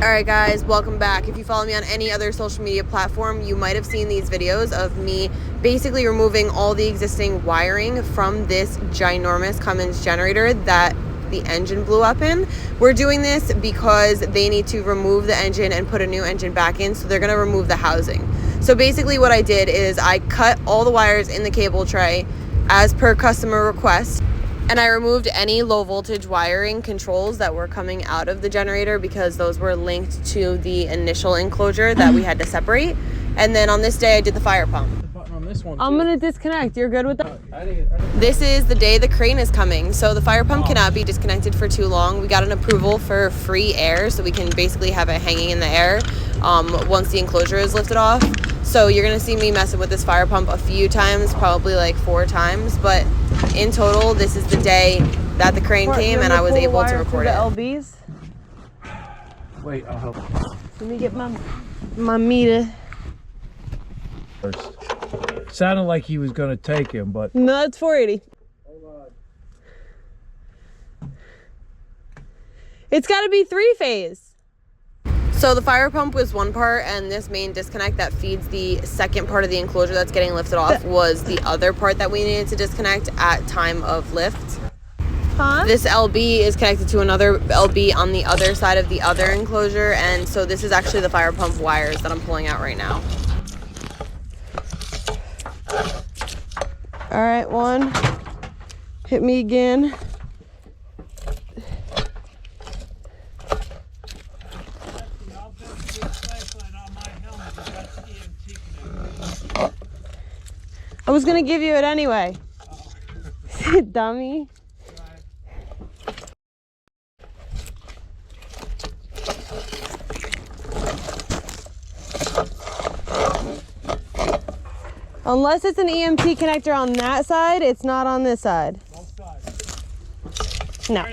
Alright guys, welcome back. If you follow me on any other social media platform, you might have seen these videos of me basically removing all the existing wiring from this ginormous Cummins generator that the engine blew up in. We're doing this because they need to remove the engine and put a new engine back in, so they're going to remove the housing. So basically what I did is I cut all the wires in the cable tray as per customer request. And I removed any low voltage wiring controls that were coming out of the generator because those were linked to the initial enclosure that we had to separate. And then on this day I did the fire pump. On this one I'm gonna disconnect. You're good with that? This is the day the crane is coming. So the fire pump cannot be disconnected for too long. We got an approval for free air, so we can basically have it hanging in the air once the enclosure is lifted off. So you're gonna see me messing with this fire pump a few times, probably like 4 times, but in total, this is the day that the crane came and I was able to record it. LBs? Wait, I'll help. Let me get my meter. First. Sounded like he was going to take him, but... No, it's 480. It's got to be 3-phase. So the fire pump was one part, and this main disconnect that feeds the second part of the enclosure that's getting lifted off was the other part that we needed to disconnect at time of lift. Huh? This LB is connected to another LB on the other side of the other enclosure, and so this is actually the fire pump wires that I'm pulling out right now. All right, one. Hit me again. I was gonna give you it anyway. Dummy. Unless it's an EMT connector on that side, it's not on this side. No.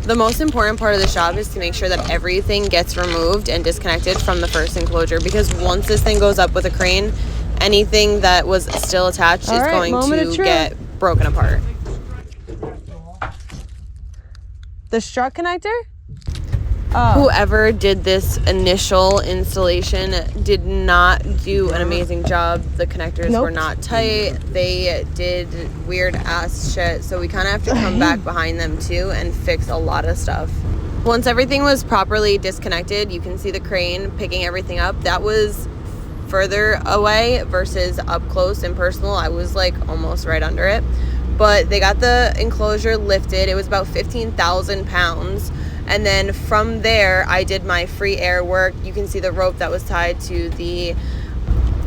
The most important part of the job is to make sure that everything gets removed and disconnected from the first enclosure, because once this thing goes up with a crane, anything that was still attached is going to get broken apart. The strut connector? Whoever did this initial installation did not do an amazing job. The connectors were not tight. They did weird ass shit. So we kind of have to come back behind them too and fix a lot of stuff. Once everything was properly disconnected, you can see the crane picking everything up. That was further away versus up close and personal. I was like almost right under it. But they got the enclosure lifted. It was about 15,000 pounds. And then from there, I did my free air work. You can see the rope that was tied to the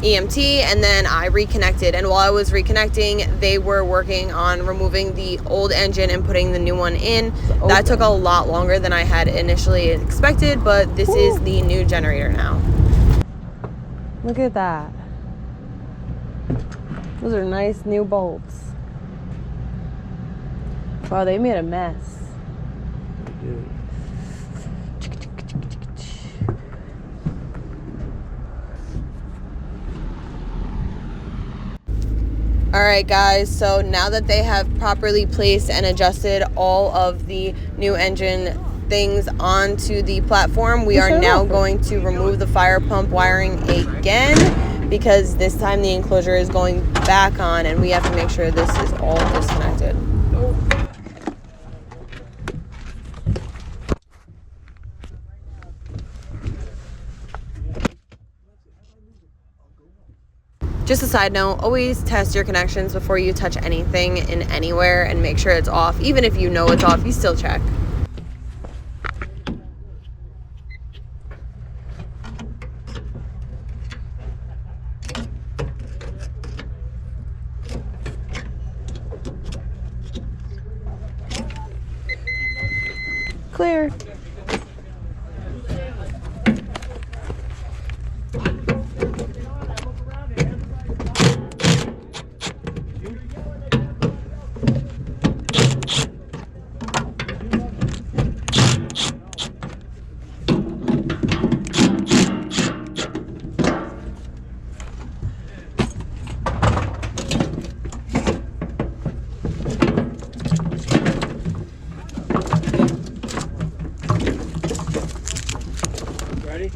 EMT, and then I reconnected. And while I was reconnecting, they were working on removing the old engine and putting the new one in. That took a lot longer than I had initially expected, but this is the new generator now. Look at that. Those are nice new bolts. Wow, they made a mess. Alright guys, so now that they have properly placed and adjusted all of the new engine things onto the platform, we are now going to remove the fire pump wiring again, because this time the enclosure is going back on and we have to make sure this is all disconnected. Just a side note, always test your connections before you touch anything in anywhere and make sure it's off. Even if you know it's off, you still check. Clear. Ready?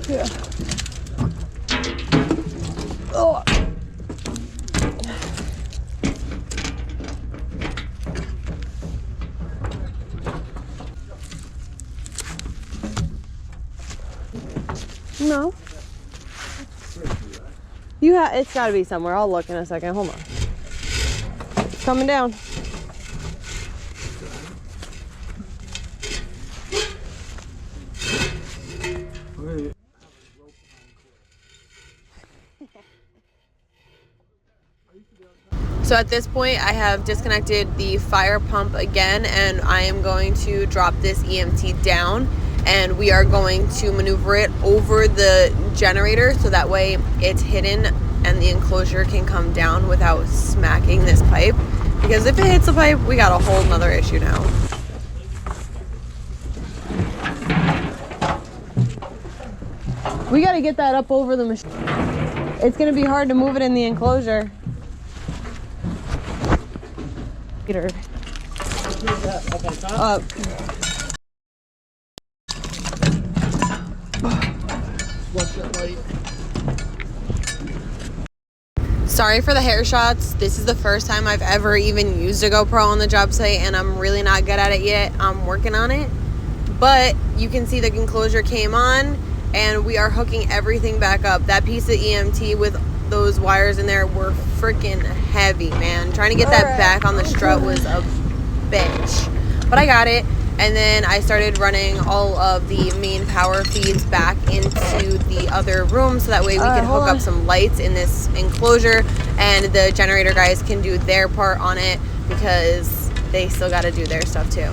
Yeah. Oh. No. It's got to be somewhere. I'll look in a second. Hold on. It's coming down. So at this point, I have disconnected the fire pump again, and I am going to drop this EMT down, and we are going to maneuver it over the generator so that way it's hidden and the enclosure can come down without smacking this pipe. Because if it hits the pipe, we got a whole nother issue now. We got to get that up over the machine. It's going to be hard to move it in the enclosure. Up. Sorry for the hair shots. This is the first time I've ever even used a GoPro on the job site, and I'm really not good at it yet. I'm working on it. But you can see the enclosure came on, and we are hooking everything back up. That piece of EMT with those wires in there were freaking heavy, man. Trying to get that back on the strut was a bitch. But I got it. And then I started running all of the main power feeds back into the other room so that way we can hook up some lights in this enclosure, and the generator guys can do their part on it because they still got to do their stuff too.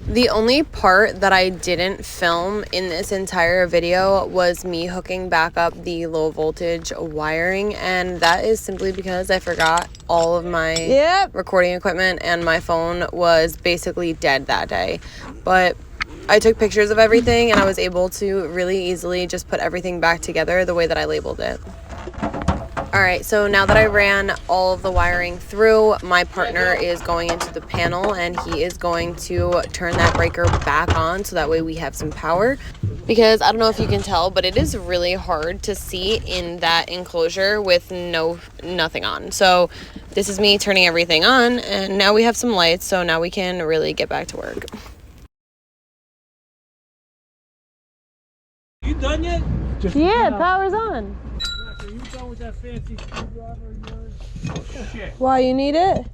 The only part that I didn't film in this entire video was me hooking back up the low voltage wiring, and that is simply because I forgot all of my recording equipment and my phone was basically dead that day. But I took pictures of everything and I was able to really easily just put everything back together the way that I labeled it. Alright, so now that I ran all of the wiring through, my partner is going into the panel and he is going to turn that breaker back on so that way we have some power. Because I don't know if you can tell, but it is really hard to see in that enclosure with nothing on. So this is me turning everything on, and now we have some lights, so now we can really get back to work. You done yet? Yeah, power's on. Are you done with that fancy screwdriver of yours? Oh, shit. Why, you need it?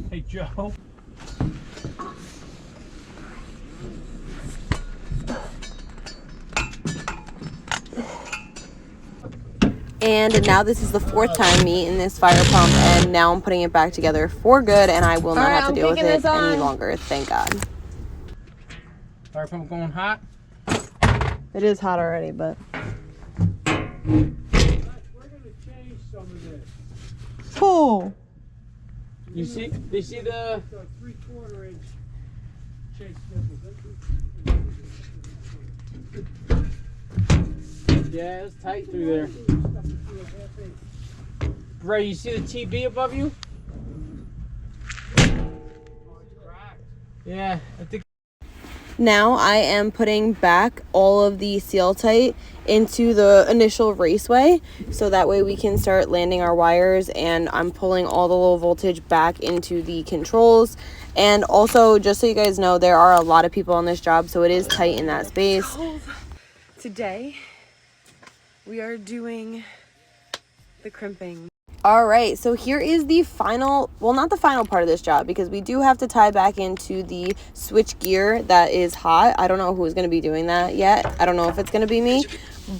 Hey, Joe. And now this is the fourth time me in this fire pump, and now I'm putting it back together for good, and I will not have to deal with it any longer, thank God. Fire pump going hot? It is hot already, but... Oh. You see the 3/4 inch chase nipple. Yeah, it's tight through there. Ray, you see the TB above you? Yeah, I think. Now I am putting back all of the seal tight into the initial raceway so that way we can start landing our wires, and I'm pulling all the low voltage back into the controls. And also, just so you guys know, there are a lot of people on this job, so it is tight in that space. Today we are doing the crimping. All right, so here is the final, well, not the final part of this job, because we do have to tie back into the switch gear that is hot. I don't know who's going to be doing that yet. I don't know if it's going to be me,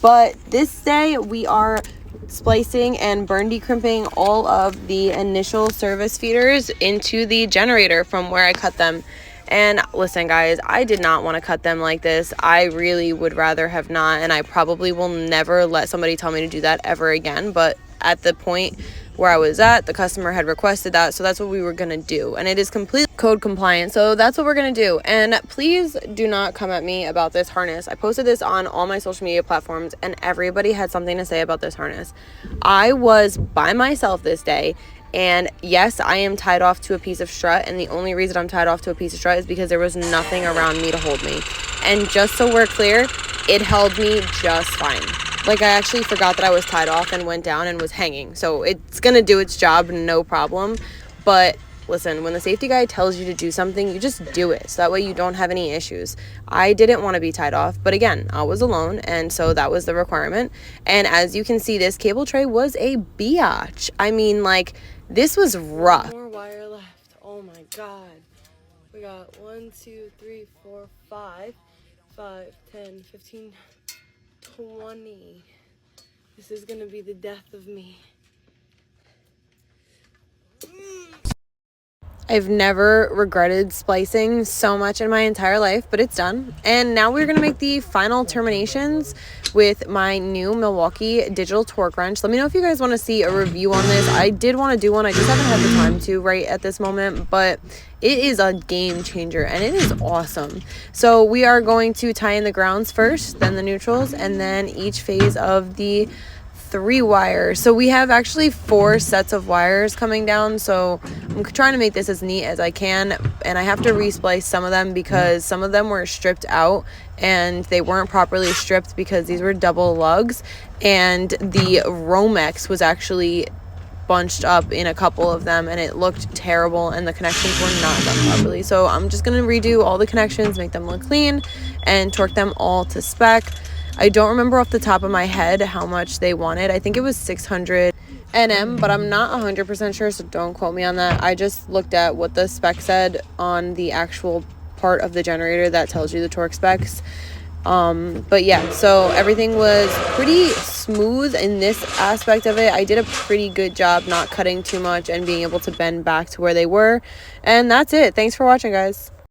but this day we are splicing and burn decrimping all of the initial service feeders into the generator from where I cut them. And listen, guys, I did not want to cut them like this. I really would rather have not, and I probably will never let somebody tell me to do that ever again. But at the point where I was at. The customer had requested that, so that's what we were gonna do, and it is completely code compliant, so that's what we're gonna do. And please do not come at me about this harness. I posted this on all my social media platforms, and everybody had something to say about this harness. I was by myself this day, and yes, I am tied off to a piece of strut, and the only reason I'm tied off to a piece of strut is because there was nothing around me to hold me. And just so we're clear, it held me just fine. Like, I actually forgot that I was tied off and went down and was hanging. So it's gonna do its job, no problem. But listen, when the safety guy tells you to do something, you just do it. So that way you don't have any issues. I didn't want to be tied off, but again, I was alone, and so that was the requirement. And as you can see, this cable tray was a biatch. I mean, like, this was rough. More wire left. Oh my God. We got 1, 2, 3, 4, 5, 10, 15, 20. This is gonna be the death of me. I've never regretted splicing so much in my entire life, but it's done. And now we're gonna make the final terminations with my new Milwaukee digital torque wrench. Let me know if you guys want to see a review on this. I did want to do one. I just haven't had the time to right at this moment, but it is a game changer and it is awesome. So we are going to tie in the grounds first, then the neutrals, and then each phase of the 3 wires. So we have actually 4 sets of wires coming down, so I'm trying to make this as neat as I can, and I have to resplice some of them because some of them were stripped out and they weren't properly stripped because these were double lugs, and the Romex was actually bunched up in a couple of them and it looked terrible and the connections were not done properly. So I'm just going to redo all the connections, make them look clean, and torque them all to spec. I don't remember off the top of my head how much they wanted. I think it was 600 Nm, but I'm not 100% sure, so don't quote me on that. I just looked at what the spec said on the actual part of the generator that tells you the torque specs. But yeah, so everything was pretty smooth in this aspect of it. I did a pretty good job not cutting too much and being able to bend back to where they were. And that's it. Thanks for watching, guys.